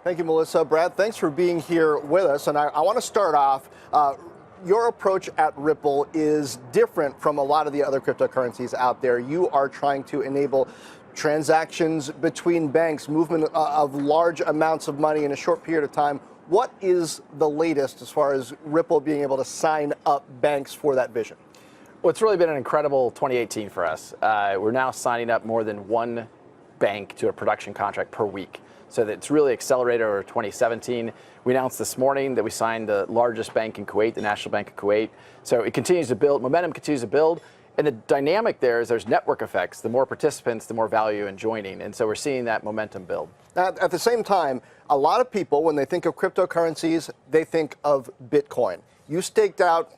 Thank you, Melissa. Brad, thanks for being here with us. And I want to start off. Your approach at Ripple is different from a lot of the other cryptocurrencies out there. You are trying to enable transactions between banks, movement of large amounts of money in a short period of time. What is the latest as far as Ripple being able to sign up banks for that vision? Well, it's really been an incredible 2018 for us. We're now signing up more than one bank to a production contract per week. So that it's really accelerated over 2017. We announced this morning that we signed the largest bank in Kuwait, the National Bank of Kuwait. So it continues to build, momentum continues to build. And the dynamic there is there's network effects. The more participants, the more value in joining. And so we're seeing that momentum build. At the same time, a lot of people, when they think of cryptocurrencies, they think of Bitcoin. You staked out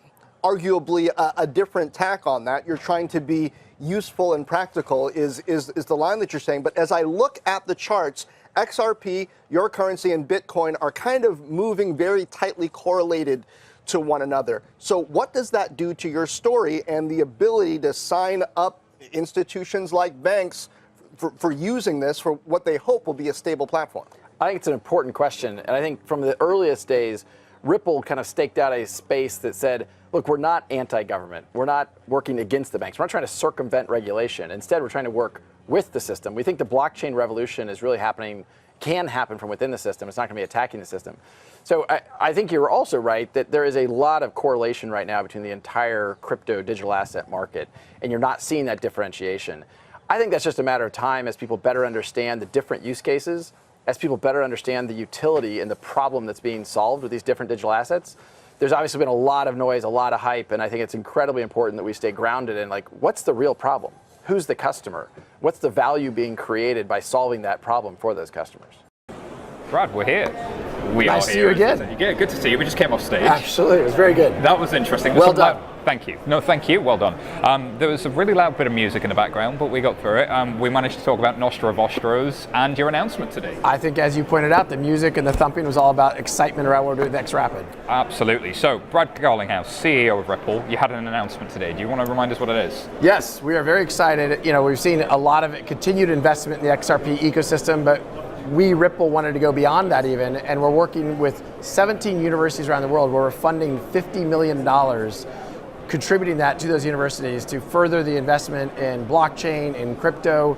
arguably a different tack on that. You're trying to be useful and practical is the line that you're saying. But as I look at the charts, XRP, your currency, and Bitcoin are kind of moving very tightly correlated to one another. So what does that do to your story and the ability to sign up institutions like banks for using this for what they hope will be a stable platform? I think it's an important question. And I think from the earliest days, Ripple kind of staked out a space that said, look, we're not anti-government. We're not working against the banks. We're not trying to circumvent regulation. Instead, we're trying to work with the system. We think the blockchain revolution is really happening, can happen from within the system. It's not going to be attacking the system. So I think you're also right that there is a lot of correlation right now between the entire crypto digital asset market, and you're not seeing that differentiation. I think that's just a matter of time as people better understand the different use cases, as people better understand the utility and the problem that's being solved with these different digital assets. There's obviously been a lot of noise, a lot of hype, and I think it's incredibly important that we stay grounded in, like, what's the real problem? Who's the customer? What's the value being created by solving that problem for those customers? Brad, we're here. Nice to see you again. Yeah, good to see you. We just came off stage. Absolutely, it was very good. That was interesting. Well done. Thank you. No, thank you. Well done. There was a really loud bit of music in the background, but we got through it. We managed to talk about Nostra Vostros and your announcement today. I think, as you pointed out, the music and the thumping was all about excitement around what we're doing with XRapid. Absolutely. So, Brad Garlinghouse, CEO of Ripple, you had an announcement today. Do you want to remind us what it is? Yes, we are very excited. You know, we've seen a lot of continued investment in the XRP ecosystem, but we, Ripple, wanted to go beyond that even, and we're working with 17 universities around the world where we're funding $50 million, contributing that to those universities to further the investment in blockchain, in crypto.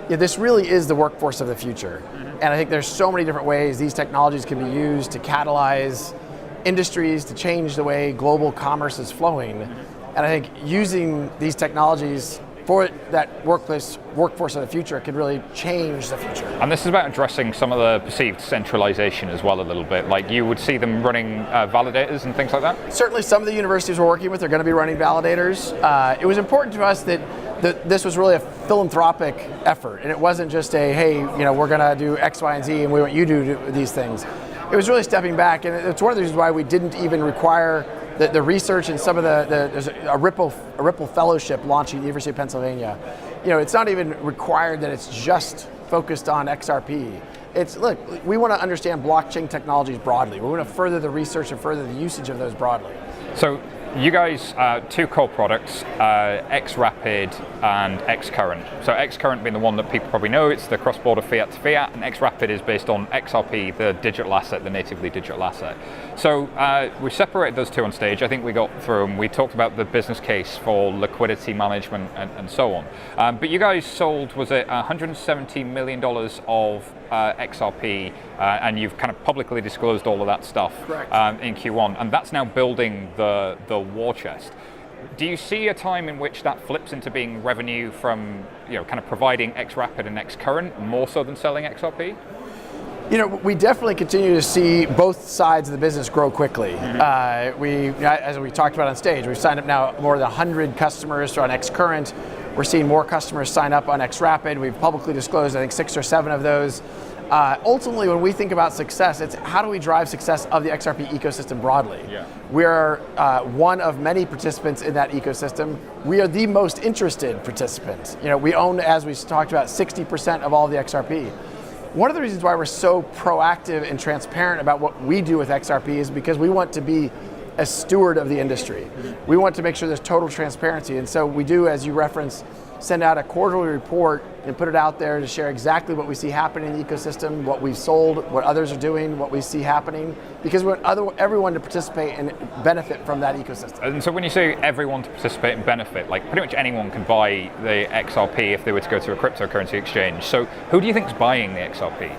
Yeah, this really is the workforce of the future. And I think there's so many different ways these technologies can be used to catalyze industries, to change the way global commerce is flowing. And I think using these technologies for that workforce of the future can really change the future. And this is about addressing some of the perceived centralization as well a little bit. Like you would see them running validators and things like that? Certainly some of the universities we're working with are going to be running validators. It was important to us that this was really a philanthropic effort, and it wasn't just a, hey, you know, we're going to do X, Y, and Z, and we want you to do these things. It was really stepping back, and it's one of the reasons why we didn't even require the research and some of there's a Ripple fellowship launching at the University of Pennsylvania. You know, it's not even required that it's just focused on XRP. It's, look, we want to understand blockchain technologies broadly. We want to further the research and further the usage of those broadly. So you guys, two core products, XRapid and XCurrent. So XCurrent being the one that people probably know, it's the cross-border fiat to fiat, and XRapid is based on XRP, the digital asset, the natively digital asset. So we separated those two on stage. I think we got through them. We talked about the business case for liquidity management and so on. But you guys sold, was it $170 million of XRP, and you've kind of publicly disclosed all of that stuff in Q1, and that's now building the war chest. Do you see a time in which that flips into being revenue from, you know, kind of providing XRapid and XCurrent more so than selling XRP? You know, we definitely continue to see both sides of the business grow quickly. As we talked about on stage, we've signed up now more than 100 customers on XCurrent. We're seeing more customers sign up on XRapid. We've publicly disclosed, I think, 6 or 7 of those. Ultimately, when we think about success, it's how do we drive success of the XRP ecosystem broadly? Yeah. We are one of many participants in that ecosystem. We are the most interested participant. You know, we own, as we talked about, 60% of all the XRP. One of the reasons why we're so proactive and transparent about what we do with XRP is because we want to be a steward of the industry. We want to make sure there's total transparency, and so we do, as you referenced, send out a quarterly report and put it out there to share exactly what we see happening in the ecosystem, what we've sold, what others are doing, what we see happening, because we want everyone to participate and benefit from that ecosystem. And so when you say everyone to participate and benefit, like pretty much anyone can buy the XRP if they were to go to a cryptocurrency exchange. So who do you think is buying the XRP?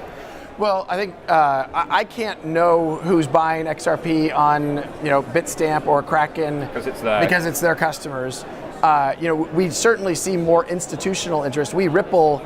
Well, I think I can't know who's buying XRP on Bitstamp or Kraken because it's their customers. We certainly see more institutional interest. We Ripple,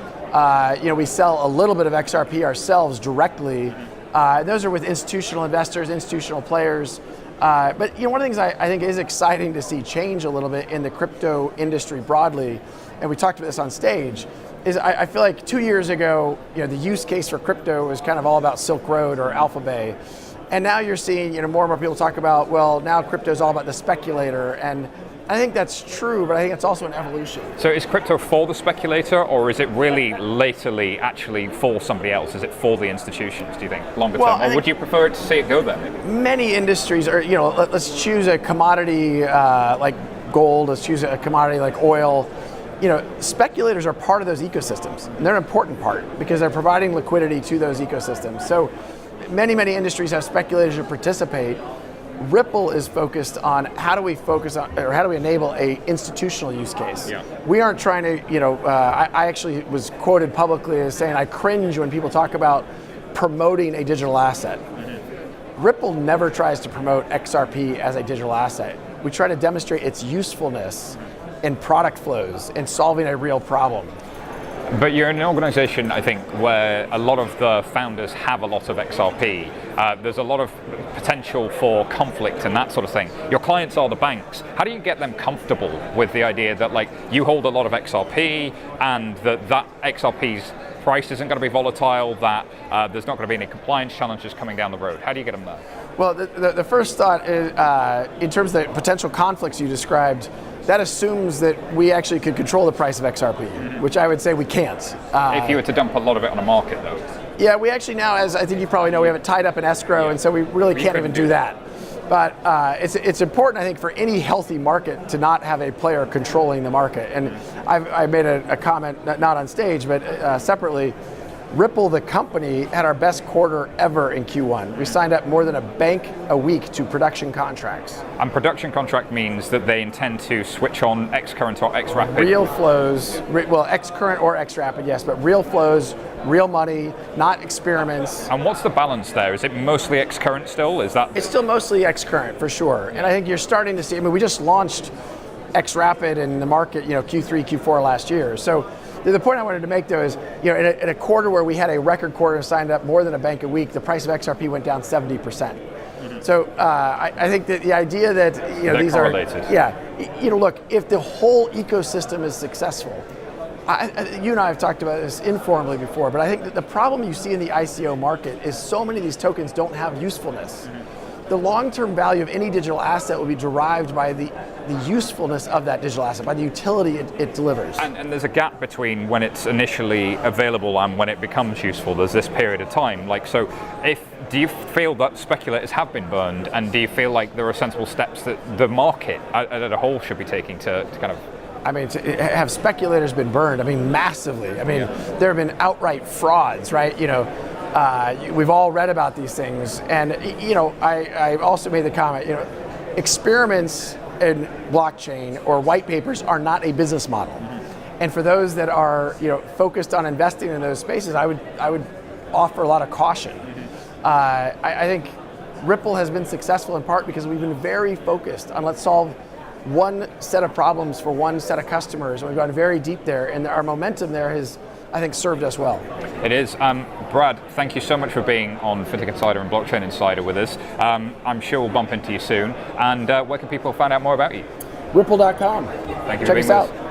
we sell a little bit of XRP ourselves directly. Those are with institutional investors, institutional players. But one of the things I think is exciting to see change a little bit in the crypto industry broadly, and we talked about this on stage, is I feel like 2 years ago, the use case for crypto was kind of all about Silk Road or Alphabay. And now you're seeing, more and more people talk about, well, now crypto is all about the speculator. And I think that's true, but I think it's also an evolution. So is crypto for the speculator, or is it really latterly actually for somebody else? Is it for the institutions, do you think, longer term? Or would you prefer to see it go there, maybe? Many industries are, let's choose a commodity like gold, let's choose a commodity like oil. Speculators are part of those ecosystems, and they're an important part because they're providing liquidity to those ecosystems. So many industries have speculators who participate. Ripple is focused on how do we enable a institutional use case. Yeah. We aren't trying to, I actually was quoted publicly as saying I cringe when people talk about promoting a digital asset. Mm-hmm. Ripple never tries to promote XRP as a digital asset. We try to demonstrate its usefulness in product flows and solving a real problem. But you're in an organization, I think, where a lot of the founders have a lot of XRP. There's a lot of potential for conflict and that sort of thing. Your clients are the banks. How do you get them comfortable with the idea that you hold a lot of XRP and that XRP's price isn't going to be volatile, that there's not going to be any compliance challenges coming down the road? How do you get them there? Well, the first thought is, in terms of the potential conflicts you described, that assumes that we actually could control the price of XRP, which I would say we can't. If you were to dump a lot of it on a market, though. Yeah, we actually now, as I think you probably know, we have it tied up in escrow, and so we really can't even do that. But it's important, I think, for any healthy market to not have a player controlling the market. And I made a comment, not on stage, but separately. Ripple, the company, had our best quarter ever in Q1. We signed up more than a bank a week to production contracts. And production contract means that they intend to switch on Xcurrent or Xrapid? Real flows, Xcurrent or Xrapid, yes, but real flows, real money, not experiments. And what's the balance there? Is it mostly Xcurrent still? It's still mostly Xcurrent, for sure. And I think you're starting to see, we just launched Xrapid in the market, Q3, Q4 last year. So the point I wanted to make, though, is in a quarter where we had a record quarter and signed up more than a bank a week, the price of XRP went down 70%. Mm-hmm. So I think that the idea that these correlated. Look, if the whole ecosystem is successful, you and I have talked about this informally before, but I think that the problem you see in the ICO market is so many of these tokens don't have usefulness. Mm-hmm. The long-term value of any digital asset will be derived by the usefulness of that digital asset, by the utility it delivers. And there's a gap between when it's initially available and when it becomes useful. There's this period of time. Do you feel that speculators have been burned, and do you feel like there are sensible steps that the market as a whole should be taking to kind of... Have speculators been burned? Massively. There have been outright frauds, right? We've all read about these things, and I also made the comment. Experiments in blockchain or white papers are not a business model, and for those that are focused on investing in those spaces, I would offer a lot of caution. I think Ripple has been successful in part because we've been very focused on let's solve one set of problems for one set of customers, and we've gone very deep there, and our momentum there has, I think, served us well. It is. Brad, thank you so much for being on FinTech Insider and Blockchain Insider with us. I'm sure we'll bump into you soon. And where can people find out more about you? Ripple.com. Thank you for Check being us with out. us.